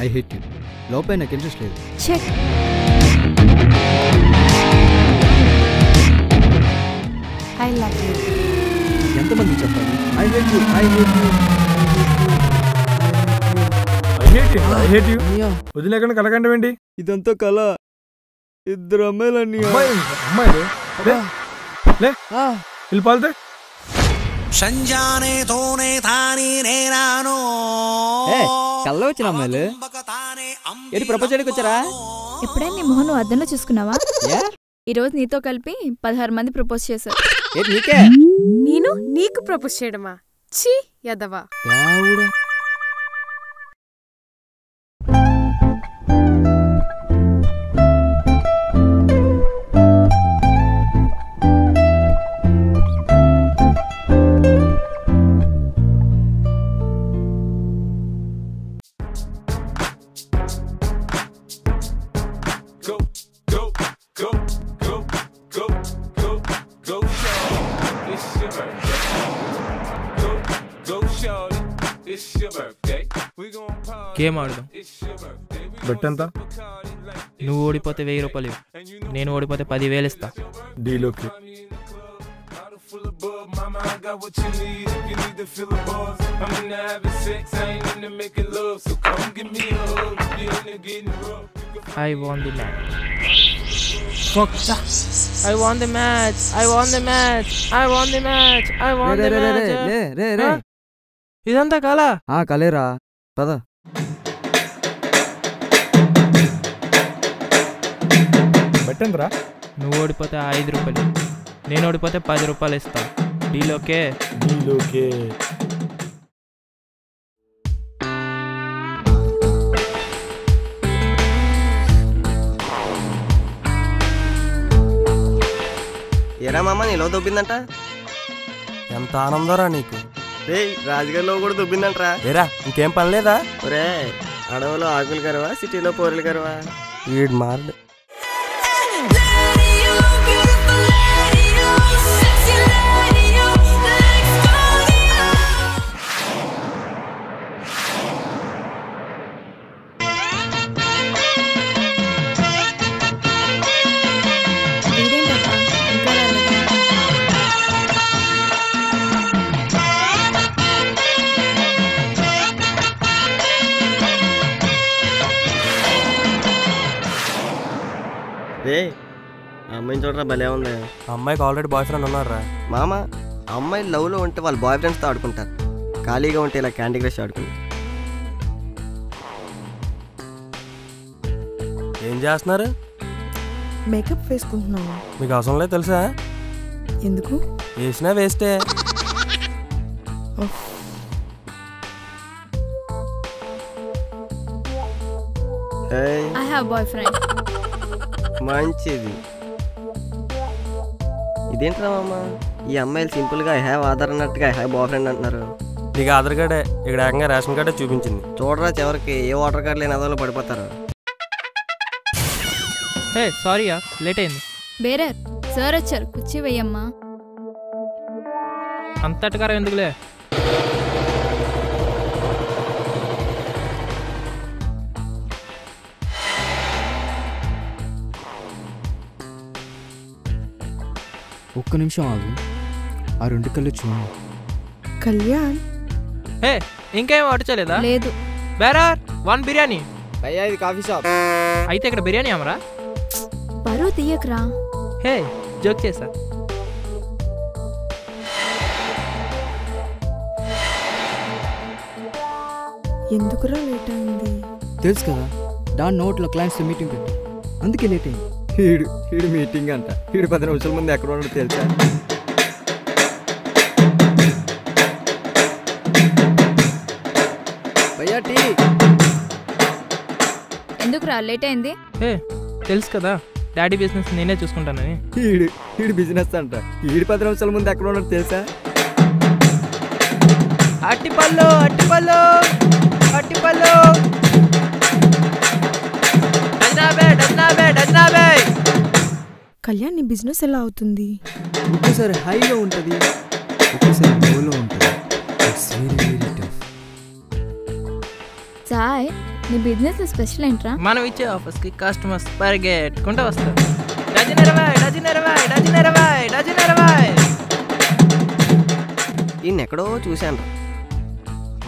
I hate you. లోపే నాకు interest లేదు. చెక్. I love you. ఎంతమంది చెప్పాలి? I hate you. I hate you. I hate you. I hate you. వదిలేకుండా కలకండి ఏంటి? ఇదంతా కళ. ఇద్దరు అమ్మాయిలు అన్నయ్య. అమ్మాయిలు? లే. ఇల్లు పాల్తే. సంజానే తోనే తాని నేనానో. కళ్ళ వచ్చిన అమ్మాయిలు ఏంటి ప్రపోజ్ చేయడానికి వచ్చారా? ఎప్పుడైనా నీ మొహం నువ్వు అద్దంలో చూసుకున్నావా? ఈరోజు నీతో కలిపి 16 మంది ప్రపోజ్ చేశారు. నేను నీకు ప్రపోజ్ చేయడమా? ఛీ యదవా. గేమ్ ఆడదాం. బెట్ ఎంత? నువ్వు ఓడిపోతే 1000 రూపాయలు, నేను ఓడిపోతే 10,000 ఇస్తా. డీలోకి. I won the match. I won the match. I won the match. I won the match. I won the match. ఇదంతా కళ? కలేరా పద. బెట్ ఎంతరా? నువ్వు ఓడిపోతే 5 రూపాయలు, నేను ఓడిపోతే 10 రూపాయలు ఇస్తా. డీలోకే. డీలోకే. ఎరా మామ నీలో దొబ్బిందంట. ఎంత ఆనందరా నీకు. రే రాజుగారిలో కూడా దొబ్బిందంటరా. ఏరా ఇంకేం పని లేదా? ఒరే అడవిలో ఆకులు కరువా, సిటీలో పోరులు కరువా? వీడు మారడు. రే అమ్మాయిని చూడరా భలే ఉంది. అమ్మాయికి ఆల్రెడీ బాయ్ ఫ్రెండ్ ఉన్నారా? మామ అమ్మాయి లవ్లో ఉంటే వాళ్ళ బాయ్ ఫ్రెండ్స్తో ఆడుకుంటారు, ఖాళీగా ఉంటే ఇలా క్యాండీ క్రష్ ఆడుకుంటారు. ఏం చేస్తున్నారు? మేకప్ వేసుకుంటున్నాను. మీకు అవసరం లేదు తెలుసా? ఎందుకు? వేసినా వేస్టే. I have boyfriend. మంచిది. ఇదేంట్రా మామ, ఈ అమ్మాయిలు సింపుల్గా ఐ హ్యావ్ ఆధార్ అన్నట్టుగా ఐ హ్యావ్ బాయ్ ఫ్రెండ్ అంటున్నారు. నీకు ఆధార్ కార్డే, ఇక్కడ ఏకంగా రేషన్ కార్డే చూపించింది. చూడరా చివరికి ఏ వాటర్ కార్డు లేని అదోలో పడిపోతారు. హే సారీయా, లేట్ అయింది. బేరర్ సార్ వచ్చారు, కుర్చీ వెయ్యమ్మా. అంతటికారం ఎందుకులే. ఒక్క నిమిషం ఆగు, ఆ 2 కళ్ళు చూడు. కళ్యాణ్ హే ఇంకేం అడచలేదా? లేదు. బేరర్ 1 బిర్యానీ. భయ్యా ఇది కాఫీ షాప్. అయితే ఇక్కడ బిర్యానీ అమరా? బరువు తీయకరా. హే జోక్ చేసా. ఎందుకురా లేట్ అయింది? తెలుసు కదా, డాన్ నోట్లో క్లయింట్స్తో మీటింగ్ పెట్టి, అందుకే లేట్ అయింది. హీడు మీటింగ్ అంట. 10 నిమిషాల ముందు ఎక్కడ ఉన్నాడో తెలుసా? భయ్యా టీ. ఎందుకురా లేట్ అయింది? హే తెలుసు కదా డాడీ బిజినెస్ నేనే చూసుకుంటానని. హీడు బిజినెస్ అంట. 10 నిమిషాల ముందు ఎక్కడ ఉన్నాడో తెలుసా? అట్టిపల్లు అట్టిపల్లు అట్టిపల్లు. కళ్యాణ్ నీ బిజినెస్ ఎలా అవుతుంది? ఒక్కసారి హైలో ఉంటుంది, ఒక్కసారి లోలో ఉంటుంది. It's very very tough. Sai, నీ బిజినెస్ స్పెషల్ ఏంట్రా? మనం ఇచ్చే ఆఫర్స్ కి కస్టమర్స్ పరిగెట్టుకుంటూ వస్తారు. Dozen 20 dozen 20 dozen 20 dozen 20. ఈయన ఎక్కడో చూశాను.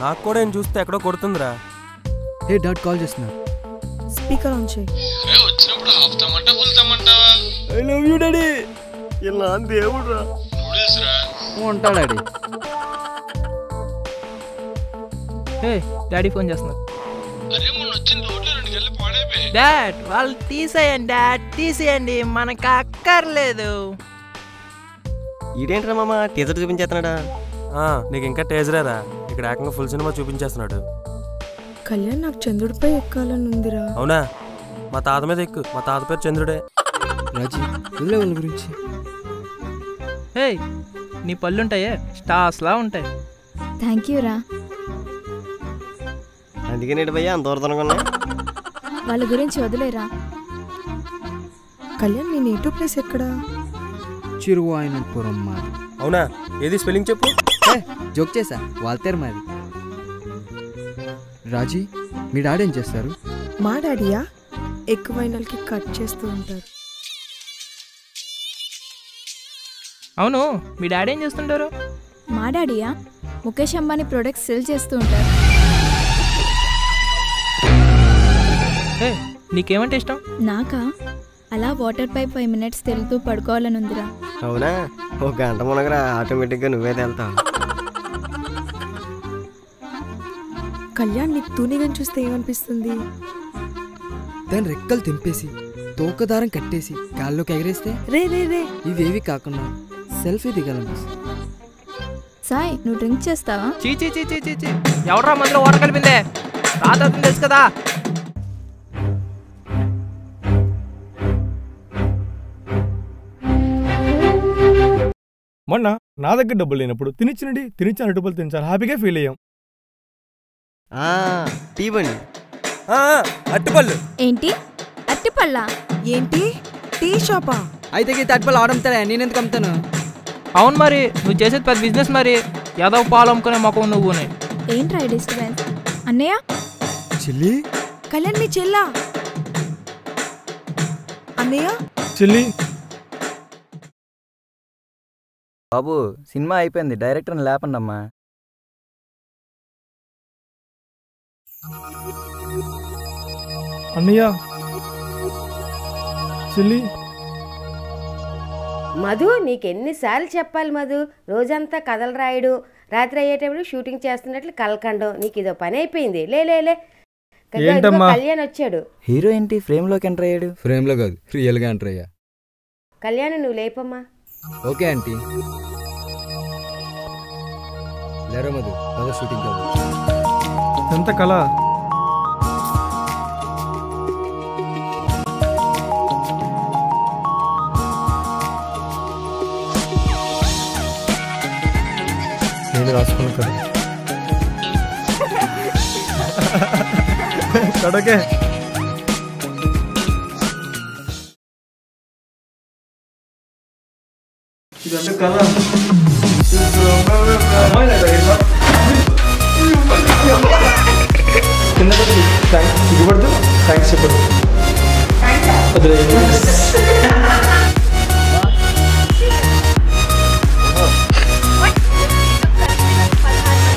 నాకు కూడా ఏం చూస్తే ఎక్కడో కొడుతుందిరా. హే డాడ్ కాల్ చేస్తున్నారు. స్పీకర్ ఆన్ చేయి. I love you daddy. ఇలా దేవుడు రా ఉంటాడు డాడీ. హే డాడీ ఫోన్ చేస్తున్నారు. డాడ్ వాళ్ళు తీసేయండి, డాడ్ తీసేయండి, మనకు అక్కర్లేదు. ఈడేంట్రా మామ టీజర్ చూపించేస్తున్నాడా? నీకు ఇంకా టేజరేరా, ఇక్కడ ఏకంగా ఫుల్ సినిమా చూపించేస్తున్నాడు. కళ్యాణ్ నాకు చంద్రుడిపై ఎక్కాలని ఉందిరా. అవునా? మా తాత మీద ఎక్కు, మా తాత పేరు చంద్రుడే. రాజీ వదిలే వాళ్ళ గురించి. హే నీ పళ్ళుంటాయే స్టార్స్లా ఉంటాయి. థ్యాంక్ యూ రా. అందుకే నేటి భయ్యా అంత దూరదనుకున్నా. వాళ్ళ గురించి వదిలేరా. కళ్యాణ్ నీ నేటివ్ ప్లేస్ ఎక్కడా? చిరువాయనపురం మాది. అవునా? ఏది స్పెల్లింగ్ చెప్పు. జోక్ చేసా, వాల్తేరు మాది. రాజీ మీ డాడీ ఏం చేస్తారు? మా డాడీయా ఎక్కువైనకి కట్ చేస్తూ ఉంటారు. అవును మీ డాడీ ఏం చేస్తుంటారు? మా డాడీయా ముఖేష్ అంబానీ ప్రొడక్ట్స్ సెల్ చేస్తూ ఉంటారు. హే నీకేమంటే ఇష్టం? నాకా అలా వాటర్ పైప్ 5 minutes తెలుతూ పడుకోవాలని ఉందిరా. అవునా? ఒక గంట మునగరా, ఆటోమేటిక్గా నువ్వే వెళ్తావు. కళ్యాణ్ నీకు తూనిగని చూస్తే ఏమనిపిస్తుంది? దాని రెక్కలు తెంపేసి తోకదారం కట్టేసి గాల్లోకి ఎగరేస్తే రే రే రే ఇవేవి కాకుండా సెల్ఫీ దిగాలనిపిస్తుంది. సాయ్, నువ్వు డ్రింక్ చేస్తావా? చీ చీ చీ చీ చీ చీ. ఎవడ్రా మందులో వాటర్ కలిపిందే? తాత తెలుసు కదా. మొన్న నా దగ్గర డబ్బులు లేనప్పుడు తినిచ్చిన డబ్బులు తినిచాలి, హ్యాపీగా ఫీల్ అయ్యాం. టీ బండి. అట్టుపళ్ళు. ఏంటి అట్టిపళ్ళా? ఏంటి టీ షాపా? అయితే తట్టుపల్లి ఆడమ్ముతాడా, నేనెందుకు అమ్ముతాను? అవును మరి నువ్వు చేసేది పెద్ద బిజినెస్ మరి. యాదవ్ పాలు అమ్ముకునే మొక్కం నువ్వునే. ఏంట్రా డిస్టర్బెన్స్? అన్నయ్య చెల్లి. కళ్యాణ్ మీ చెల్లా? అన్నయ్య చెల్లి. బాబు సినిమా అయిపోయింది, డైరెక్టర్ని లేపండి అమ్మా. అన్నయ్య చెల్లి. మధు నీకెన్నిసార్లు చెప్పాలి మధు, రోజంతా కథలు రాయడు, రాత్రి అయ్యేటప్పుడు షూటింగ్ చేస్తున్నట్లు కలకండం, నీకు ఇదో పని అయిపోయింది. లే కళ్యాణ్ వచ్చాడు. హీరో ఏంటి ఫ్రేమ్లోకి ఎంటర్ అయ్యాడు? ఫ్రేమ్లో కాదు, రియల్గా ఎంటర్ అయ్యా. కళ్యాణ్ నువ్వు లేపమ్మా. Okay aunty. లేరా మధు, కథ షూటింగ్ కాదు. ఎంత కళ. నేను రాసుకున్న కథ. కడకే ఇదంతా కళ. కింద సిగ్గుపడదు, థ్యాంక్స్ చెప్పదు.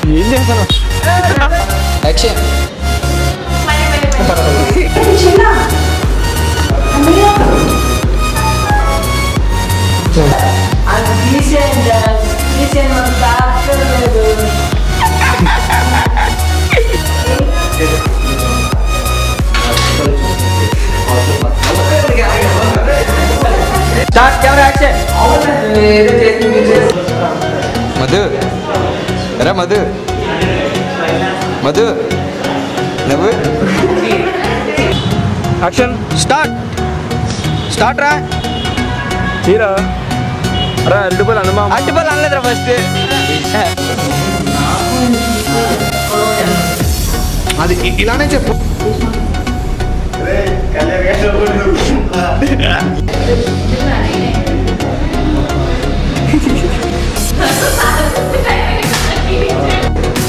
ఏం చేస్తాను మధు రా మధు మధు నవ్వు యాక్షన్ స్టార్ట్ రా తీరా రా అరటిపల్లి అనుమా అట్టిపల్లి అనలేదురా ఫస్ట్ అది ఇలానే చెప్పు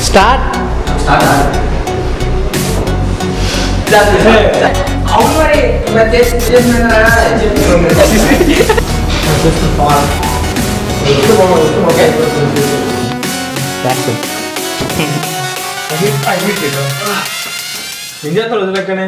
స్టార్ట్ ఏం చేస్తారు వదిలేకనే